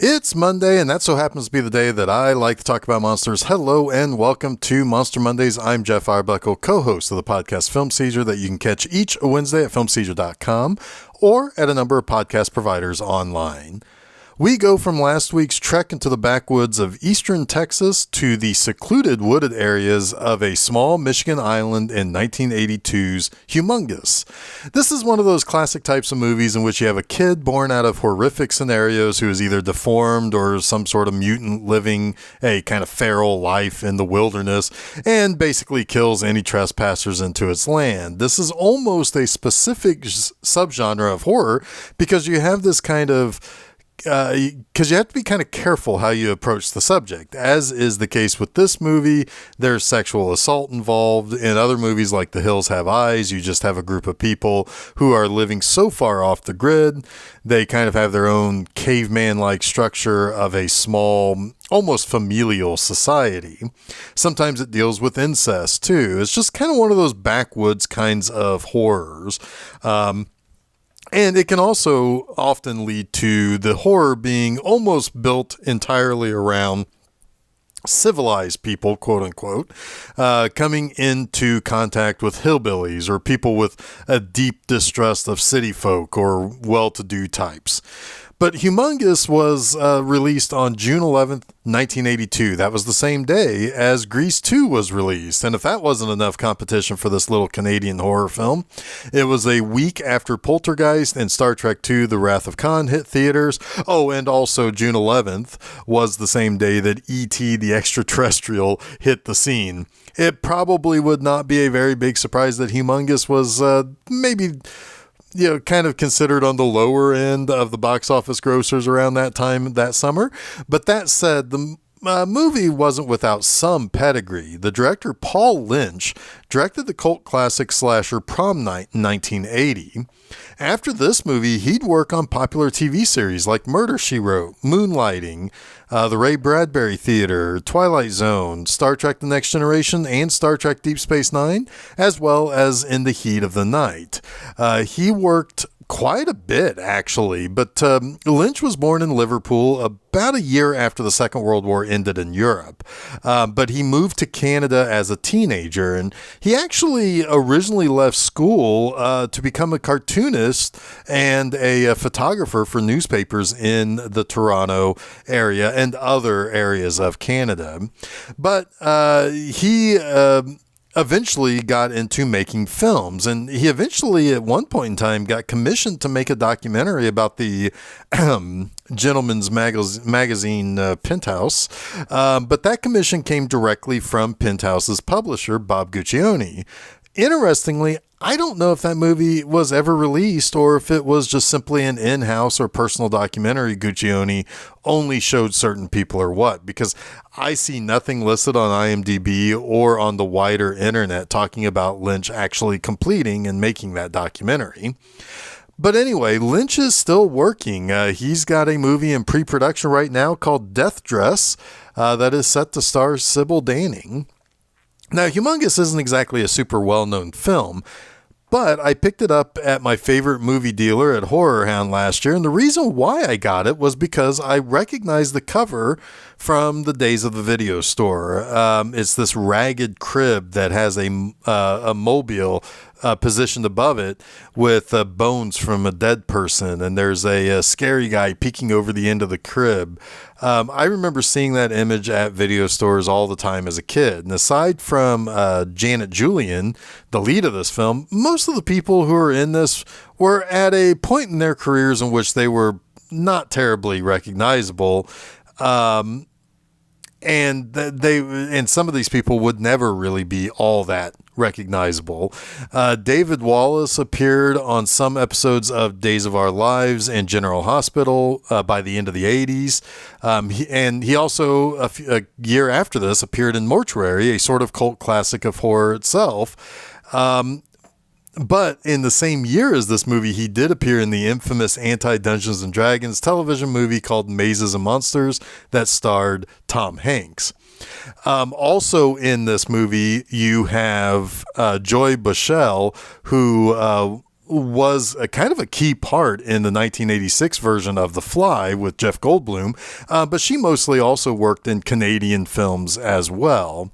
It's Monday, and that so happens to be the day that I like to talk about monsters. Hello, and welcome to Monster Mondays. I'm Jeff Arbuckle, co-host of the podcast Film Seizure, that you can catch each Wednesday at filmseizure.com or at a number of podcast providers online. We go from last week's trek into the backwoods of eastern Texas to the secluded wooded areas of a small Michigan island in 1982's Humongous. This is one of those classic types of movies in which you have a kid born out of horrific scenarios who is either deformed or some sort of mutant living a kind of feral life in the wilderness and basically kills any trespassers into its land. This is almost a specific subgenre of horror because you have this kind of because you have to be kind of careful how you approach the subject. As is the case with this movie, there's sexual assault involved. In other movies like The Hills Have Eyes, you just have a group of people who are living so far off the grid, they kind of have their own caveman-like structure of a small, almost familial society. Sometimes it deals with incest, too. It's just kind of one of those backwoods kinds of horrors. And it can also often lead to the horror being almost built entirely around civilized people, quote unquote, coming into contact with hillbillies or people with a deep distrust of city folk or well-to-do types. But Humongous was released on June 11th, 1982. That was the same day as Grease 2 was released. And if that wasn't enough competition for this little Canadian horror film, it was a week after Poltergeist and Star Trek II: The Wrath of Khan hit theaters. Oh, and also June 11th was the same day that E.T. the Extraterrestrial hit the scene. It probably would not be a very big surprise that Humongous was maybe kind of considered on the lower end of the box office grossers around that time, that summer. But that said, the movie wasn't without some pedigree. The director, Paul Lynch, directed the cult classic slasher Prom Night in 1980. After this movie, he'd work on popular TV series like Murder, She Wrote, Moonlighting, The Ray Bradbury Theater, Twilight Zone, Star Trek The Next Generation, and Star Trek Deep Space Nine, as well as In the Heat of the Night. He worked quite a bit, actually, but Lynch was born in Liverpool about a year after the Second World War ended in Europe. But he moved to Canada as a teenager, and he actually originally left school to become a cartoonist and a photographer for newspapers in the Toronto area and other areas of Canada. But he eventually got into making films, and he eventually at one point in time got commissioned to make a documentary about the Gentleman's magazine Penthouse, but that commission came directly from Penthouse's publisher, Bob Guccione. Interestingly, I don't know if that movie was ever released or if it was just simply an in-house or personal documentary Guccione only showed certain people or what, because I see nothing listed on IMDb or on the wider internet talking about Lynch actually completing and making that documentary. But anyway, Lynch is still working. He's got a movie in pre-production right now called Death Dress that is set to star Sybil Danning. Now, Humongous isn't exactly a super well-known film, but I picked it up at my favorite movie dealer at Horror Hound last year, and the reason why I got it was because I recognized the cover from the days of the video store. It's this ragged crib that has a mobile positioned above it with bones from a dead person, and there's a scary guy peeking over the end of the crib. I remember seeing that image at video stores all the time as a kid. And aside from Janet Julian, the lead of this film, most of the people who are in this were at a point in their careers in which they were not terribly recognizable. And some of these people would never really be all that recognizable. David Wallace appeared on some episodes of Days of Our Lives and General Hospital by the end of the 80s. He also, a year after this, appeared in Mortuary, a sort of cult classic of horror itself. But in the same year as this movie, he did appear in the infamous anti-Dungeons & Dragons television movie called Mazes and Monsters that starred Tom Hanks. Also in this movie, you have Joy Bushell, who was a kind of a key part in the 1986 version of The Fly with Jeff Goldblum, but she mostly also worked in Canadian films as well.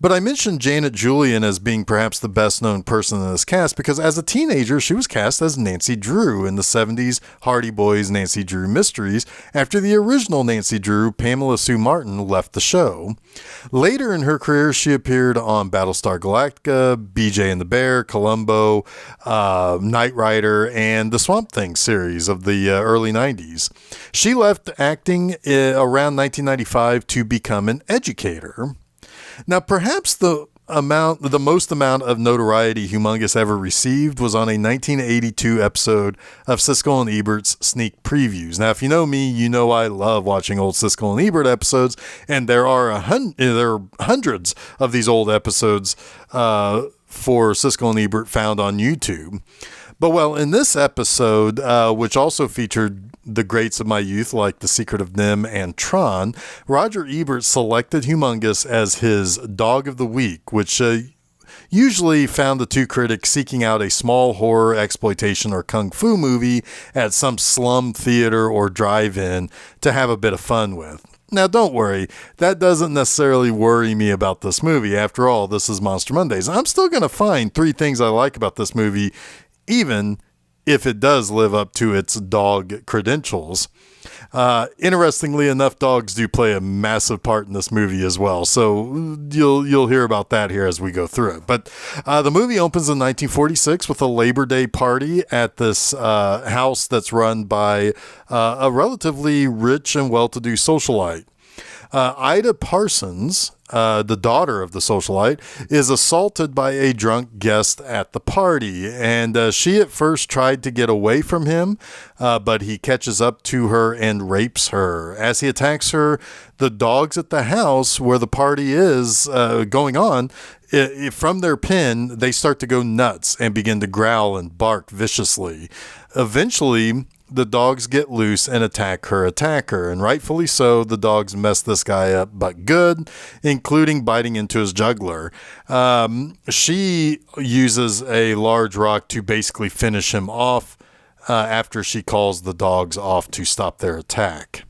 But I mentioned Janet Julian as being perhaps the best known person in this cast because as a teenager, she was cast as Nancy Drew in the 70s Hardy Boys Nancy Drew Mysteries after the original Nancy Drew, Pamela Sue Martin, left the show. Later in her career, she appeared on Battlestar Galactica, BJ and the Bear, Columbo, Knight Rider, and the Swamp Thing series of the early 90s. She left acting around 1995 to become an educator. Now, perhaps the most amount of notoriety Humongous ever received was on a 1982 episode of Siskel and Ebert's Sneak Previews. Now, if you know me, you know I love watching old Siskel and Ebert episodes, and there are hundreds of these old episodes for Siskel and Ebert found on YouTube. But well, in this episode, which also featured the greats of my youth like The Secret of Nim and Tron, Roger Ebert selected Humongous as his Dog of the Week, which usually found the two critics seeking out a small horror, exploitation, or kung fu movie at some slum theater or drive-in to have a bit of fun with. Now, don't worry, that doesn't necessarily worry me about this movie. After all, this is Monster Mondays. I'm still going to find 3 things I like about this movie, even if it does live up to its dog credentials. Interestingly enough, dogs do play a massive part in this movie as well. So you'll hear about that here as we go through it. But the movie opens in 1946 with a Labor Day party at this house that's run by a relatively rich and well-to-do socialite. Ida Parsons, the daughter of the socialite, is assaulted by a drunk guest at the party. And she at first tried to get away from him, but he catches up to her and rapes her. As he attacks her, the dogs at the house where the party is going on, from their pen, they start to go nuts and begin to growl and bark viciously. Eventually, the dogs get loose and attack her attacker, and rightfully so, the dogs mess this guy up but good, including biting into his jugular. She uses a large rock to basically finish him off after she calls the dogs off to stop their attack.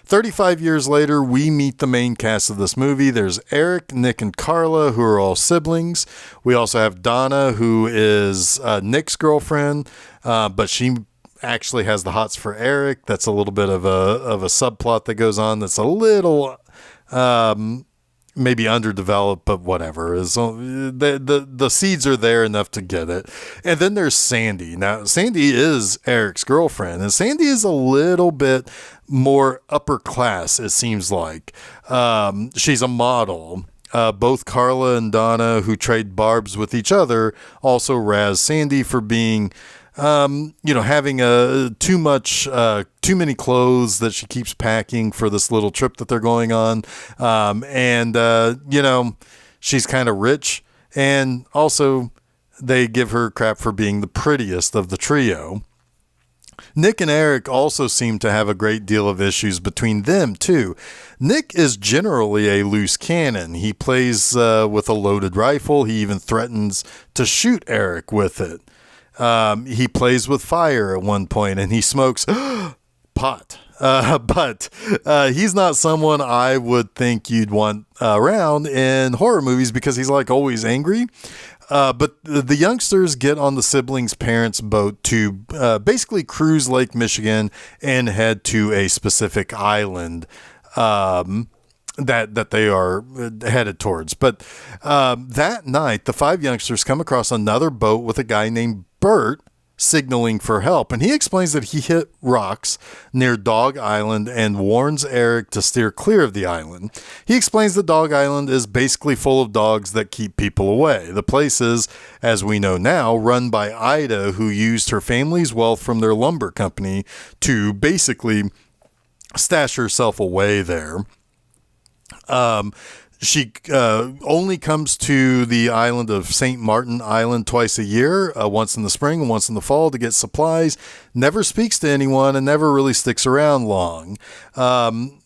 35 years later, we meet the main cast of this movie. There's Eric, Nick, and Carla, who are all siblings. We also have Donna, who is Nick's girlfriend, but she actually has the hots for Eric. That's a little bit of a subplot that goes on that's a little maybe underdeveloped, but whatever. The seeds are there enough to get it. And then there's Sandy. Now, Sandy is Eric's girlfriend, and Sandy is a little bit more upper class, it seems like. She's a model. Both Carla and Donna, who trade barbs with each other, also razz Sandy for being having too many clothes that she keeps packing for this little trip that they're going on. She's kind of rich, and also they give her crap for being the prettiest of the trio. Nick and Eric also seem to have a great deal of issues between them, too. Nick is generally a loose cannon. He plays with a loaded rifle. He even threatens to shoot Eric with it. He plays with fire at one point, and he smokes pot. But he's not someone I would think you'd want around in horror movies because he's like always angry. But the youngsters get on the siblings' parents' boat to basically cruise Lake Michigan and head to a specific island that they are headed towards. But that night, the 5 youngsters come across another boat with a guy named Bert signaling for help, and he explains that he hit rocks near Dog Island and warns Eric to steer clear of the island. He explains that Dog Island is basically full of dogs that keep people away. The place is, as we know now, run by Ida, who used her family's wealth from their lumber company to basically stash herself away there. She only comes to the island of St. Martin Island twice a year, once in the spring and once in the fall to get supplies, never speaks to anyone and never really sticks around long. And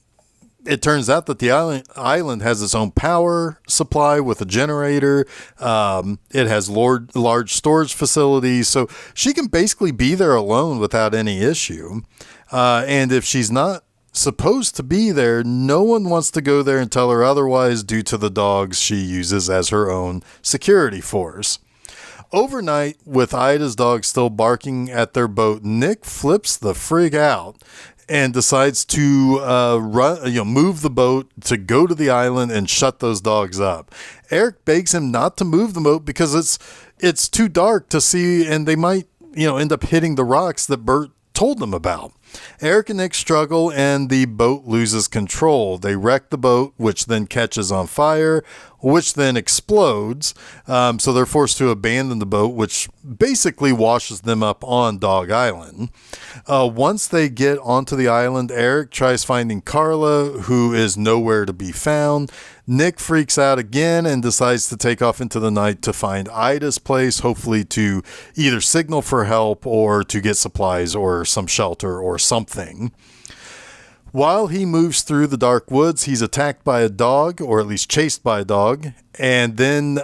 It turns out that the island has its own power supply with a generator. It has large storage facilities, so she can basically be there alone without any issue. And if she's not supposed to be there, no one wants to go there and tell her otherwise due to the dogs she uses as her own security force. Overnight, with Ida's dogs still barking at their boat, Nick flips the frig out and decides to move the boat to go to the island and shut those dogs up. Eric begs him not to move the boat because it's too dark to see, and they might end up hitting the rocks that Bert told them about. Eric and Nick struggle, and the boat loses control. They wreck the boat, which then catches on fire, which then explodes. So they're forced to abandon the boat, which basically washes them up on Dog Island. Once they get onto the island, Eric tries finding Carla, who is nowhere to be found. Nick freaks out again and decides to take off into the night to find Ida's place, hopefully to either signal for help or to get supplies or some shelter or something. While he moves through the dark woods, he's attacked by a dog, or at least chased by a dog, and then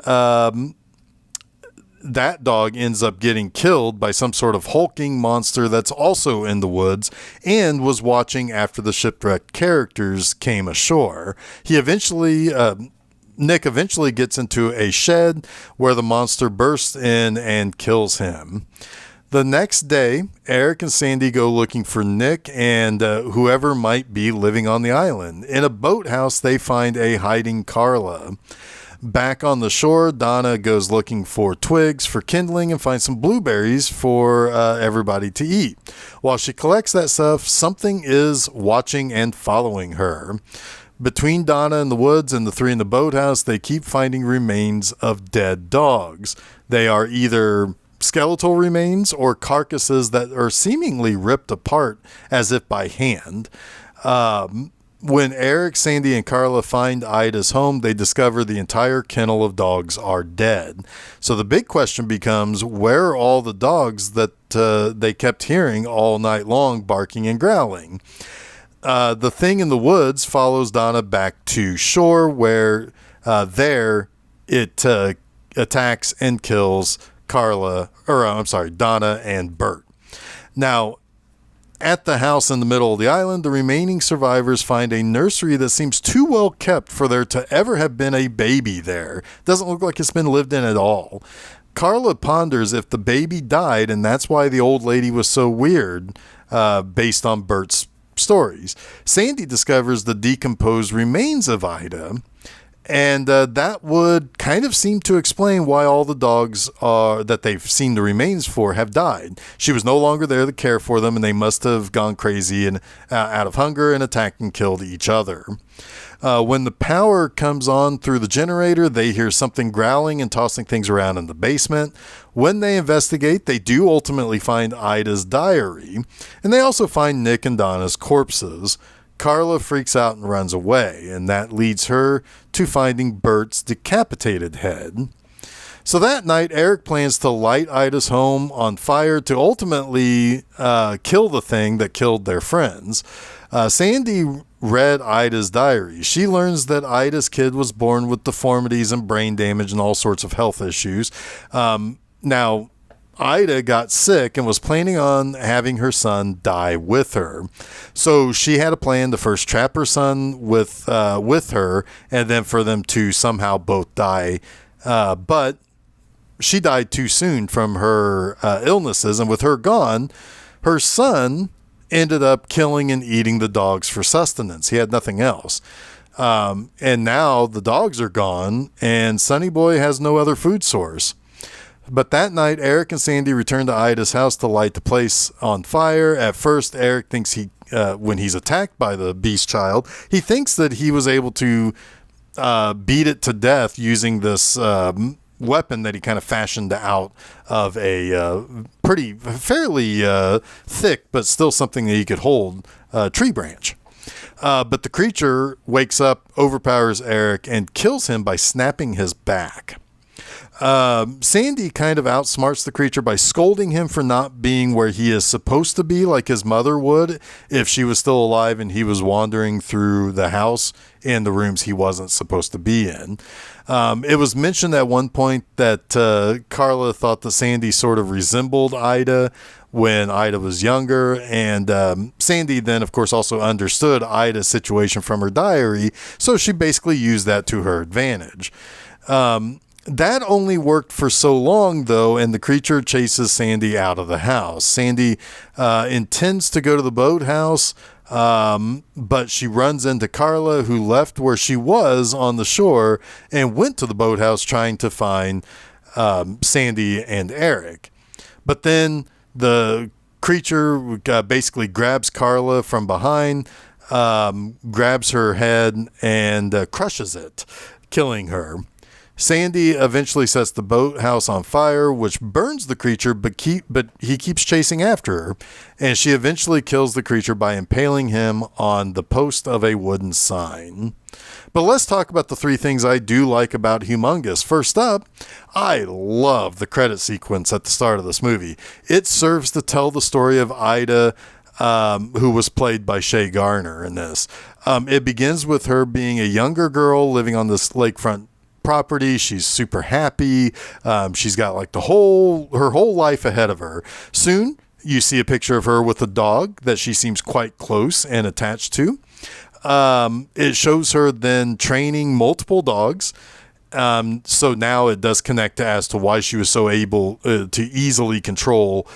that dog ends up getting killed by some sort of hulking monster that's also in the woods and was watching after the shipwrecked characters came ashore. Nick eventually gets into a shed where the monster bursts in and kills him. The next day, Eric and Sandy go looking for Nick and whoever might be living on the island. In a boathouse, they find a hiding Carla. Back on the shore, Donna goes looking for twigs for kindling and finds some blueberries for everybody to eat. While she collects that stuff, something is watching and following her. Between Donna in the woods and the three in the boathouse, they keep finding remains of dead dogs. They are either skeletal remains or carcasses that are seemingly ripped apart as if by hand. When Eric, Sandy, and Carla find Ida's home, they discover the entire kennel of dogs are dead. So the big question becomes, where are all the dogs that they kept hearing all night long barking and growling? The thing in the woods follows Donna back to shore, where there it attacks and kills Donna and Bert. Now, at the house in the middle of the island, the remaining survivors find a nursery that seems too well kept for there to ever have been a baby there. Doesn't look like it's been lived in at all. Carla ponders if the baby died, and that's why the old lady was so weird, based on Bert's stories. Sandy discovers the decomposed remains of Ida, and that would kind of seem to explain why all the dogs that they've seen the remains for have died. She was no longer there to care for them, and they must have gone crazy and out of hunger and attacked and killed each other. When the power comes on through the generator, they hear something growling and tossing things around in the basement. When they investigate, they do ultimately find Ida's diary, and they also find Nick and Donna's corpses. Carla freaks out and runs away, and that leads her to finding Bert's decapitated head. So that night, Eric plans to light Ida's home on fire to ultimately kill the thing that killed their friends. Sandy read Ida's diary. She learns that Ida's kid was born with deformities and brain damage and all sorts of health issues. Now, Ida got sick and was planning on having her son die with her. So she had a plan to first trap her son with her, and then for them to somehow both die. But she died too soon from her illnesses, and with her gone, her son ended up killing and eating the dogs for sustenance. He had nothing else. And now the dogs are gone, and Sonny Boy has no other food source. But that night, Eric and Sandy return to Ida's house to light the place on fire. At first, Eric thinks when he's attacked by the beast child, he thinks that he was able to beat it to death using this weapon that he kind of fashioned out of a fairly thick, but still something that he could hold, tree branch. But the creature wakes up, overpowers Eric, and kills him by snapping his back. Sandy kind of outsmarts the creature by scolding him for not being where he is supposed to be, like his mother would if she was still alive and he was wandering through the house in the rooms he wasn't supposed to be in. It was mentioned at one point that Carla thought that Sandy sort of resembled Ida when Ida was younger, and Sandy then, of course, also understood Ida's situation from her diary, so she basically used that to her advantage. That only worked for so long, though, and the creature chases Sandy out of the house. Sandy intends to go to the boathouse, but she runs into Carla, who left where she was on the shore and went to the boathouse trying to find Sandy and Eric. But then the creature basically grabs Carla from behind, grabs her head, and crushes it, killing her. Sandy eventually sets the boathouse on fire, which burns the creature, but he keeps chasing after her, and she eventually kills the creature by impaling him on the post of a wooden sign. But let's talk about the three things I do like about Humongous. First up, I love the credit sequence at the start of this movie. It serves to tell the story of Ida, who was played by Shay Garner in this. It begins with her being a younger girl living on this lakefront property. She's super happy. She's got like her whole life ahead of her. Soon you see a picture of her with a dog that she seems quite close and attached to. It shows her then training multiple dogs. So now it does connect as to why she was so able to easily control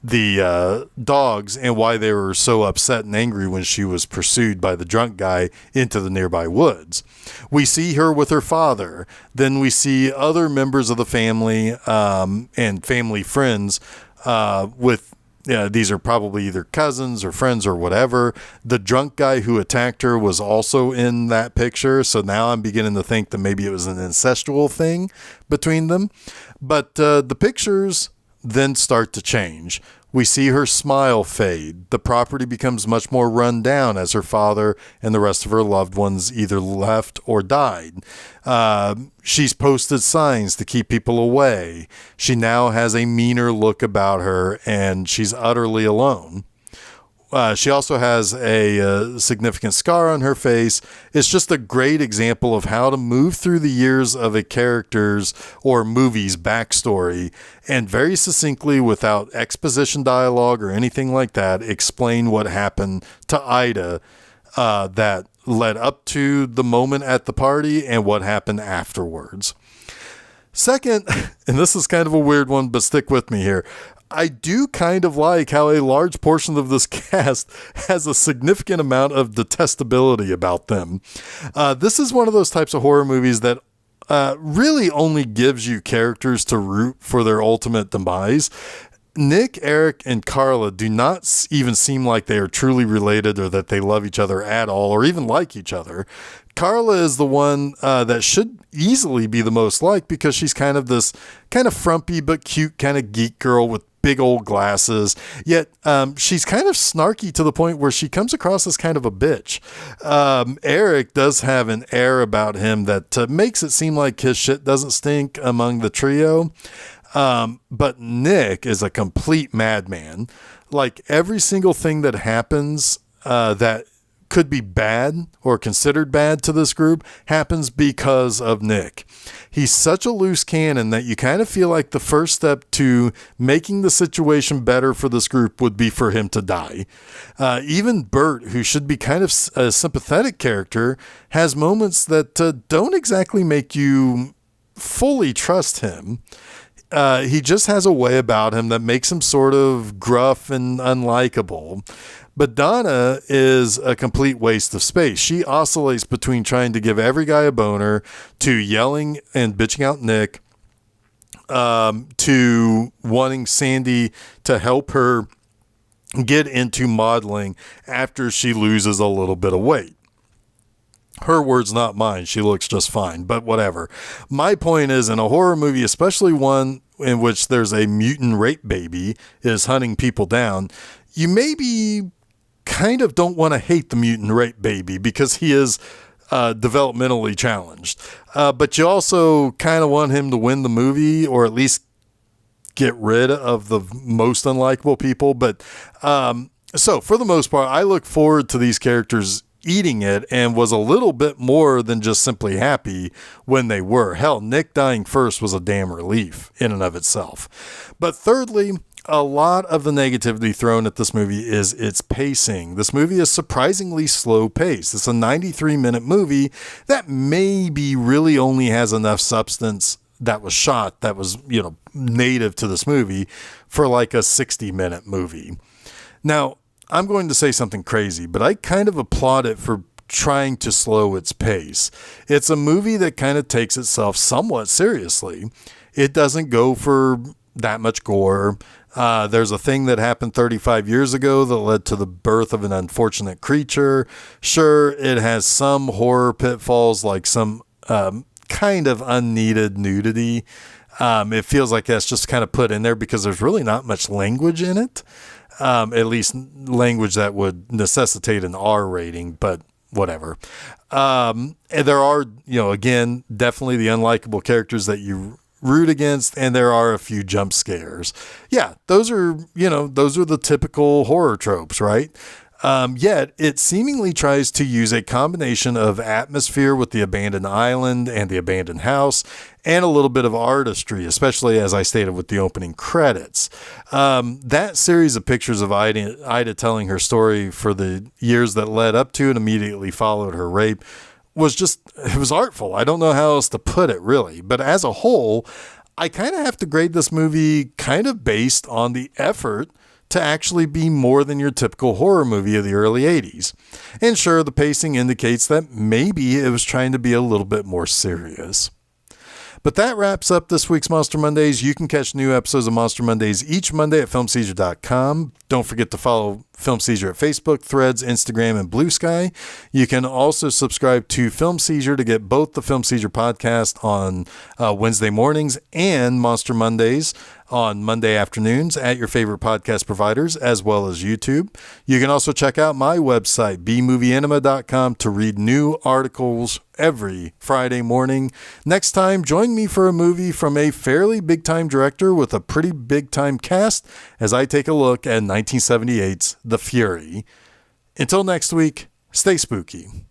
the dogs and why they were so upset and angry when she was pursued by the drunk guy into the nearby woods. We see her with her father. Then we see other members of the family and family friends these are probably either cousins or friends or whatever. The drunk guy who attacked her was also in that picture. So now I'm beginning to think that maybe it was an incestual thing between them. But the pictures then start to change. We see her smile fade. The property becomes much more run down as her father and the rest of her loved ones either left or died. She's posted signs to keep people away. She now has a meaner look about her, and she's utterly alone. She also has a significant scar on her face. It's just a great example of how to move through the years of a character's or movie's backstory and very succinctly, without exposition dialogue or anything like that, explain what happened to Ida that led up to the moment at the party and what happened afterwards. Second, and this is kind of a weird one, but stick with me here, I do kind of like how a large portion of this cast has a significant amount of detestability about them. This is one of those types of horror movies that really only gives you characters to root for their ultimate demise. Nick, Eric, and Carla do not even seem like they are truly related or that they love each other at all or even like each other. Carla is the one that should easily be the most liked because she's kind of this kind of frumpy but cute kind of geek girl with big old glasses, yet she's kind of snarky to the point where she comes across as kind of a bitch. Eric does have an air about him that makes it seem like his shit doesn't stink among the trio, but Nick is a complete madman. Like every single thing that happens that could be bad or considered bad to this group happens because of Nick. He's such a loose cannon that you kind of feel like the first step to making the situation better for this group would be for him to die. Even Bert, who should be kind of a sympathetic character, has moments that don't exactly make you fully trust him. He just has a way about him that makes him sort of gruff and unlikable. But Donna is a complete waste of space. She oscillates between trying to give every guy a boner to yelling and bitching out Nick, to wanting Sandy to help her get into modeling after she loses a little bit of weight. Her words, not mine. She looks just fine, but whatever. My point is, in a horror movie, especially one in which there's a mutant rape baby is hunting people down, you maybe kind of don't want to hate the mutant rape baby because he is developmentally challenged. But you also kind of want him to win the movie, or at least get rid of the most unlikable people. But so for the most part, I look forward to these characters eating it, and was a little bit more than just simply happy when they were. Hell, Nick dying first was a damn relief in and of itself. But thirdly, a lot of the negativity thrown at this movie is its pacing. This movie is surprisingly slow paced. It's a 93-minute movie that maybe really only has enough substance that was shot, that was, native to this movie, for like a 60-minute movie. Now, I'm going to say something crazy, but I kind of applaud it for trying to slow its pace. It's a movie that kind of takes itself somewhat seriously. It doesn't go for that much gore. There's a thing that happened 35 years ago that led to the birth of an unfortunate creature. Sure, it has some horror pitfalls, like some kind of unneeded nudity. It feels like that's just kind of put in there because there's really not much language in it. At least language that would necessitate an R rating, but whatever. And there are, again, definitely the unlikable characters that you root against, and there are a few jump scares. Yeah, those are the typical horror tropes, right? Yet it seemingly tries to use a combination of atmosphere with the abandoned island and the abandoned house, and a little bit of artistry, especially as I stated with the opening credits. That series of pictures of Ida telling her story for the years that led up to and immediately followed her rape it was artful. I don't know how else to put it, really. But as a whole, I kind of have to grade this movie kind of based on the effort to actually be more than your typical horror movie of the early 80s. And sure, the pacing indicates that maybe it was trying to be a little bit more serious. But that wraps up this week's Monster Mondays. You can catch new episodes of Monster Mondays each Monday at filmseizure.com. Don't forget to follow Film Seizure at Facebook, Threads, Instagram, and Blue Sky. You can also subscribe to Film Seizure to get both the Film Seizure podcast on Wednesday mornings and Monster Mondays on Monday afternoons at your favorite podcast providers, as well as YouTube. You can also check out my website, bmovieanima.com, to read new articles every Friday morning. Next time, join me for a movie from a fairly big-time director with a pretty big-time cast as I take a look at 1978's The Fury. Until next week, stay spooky.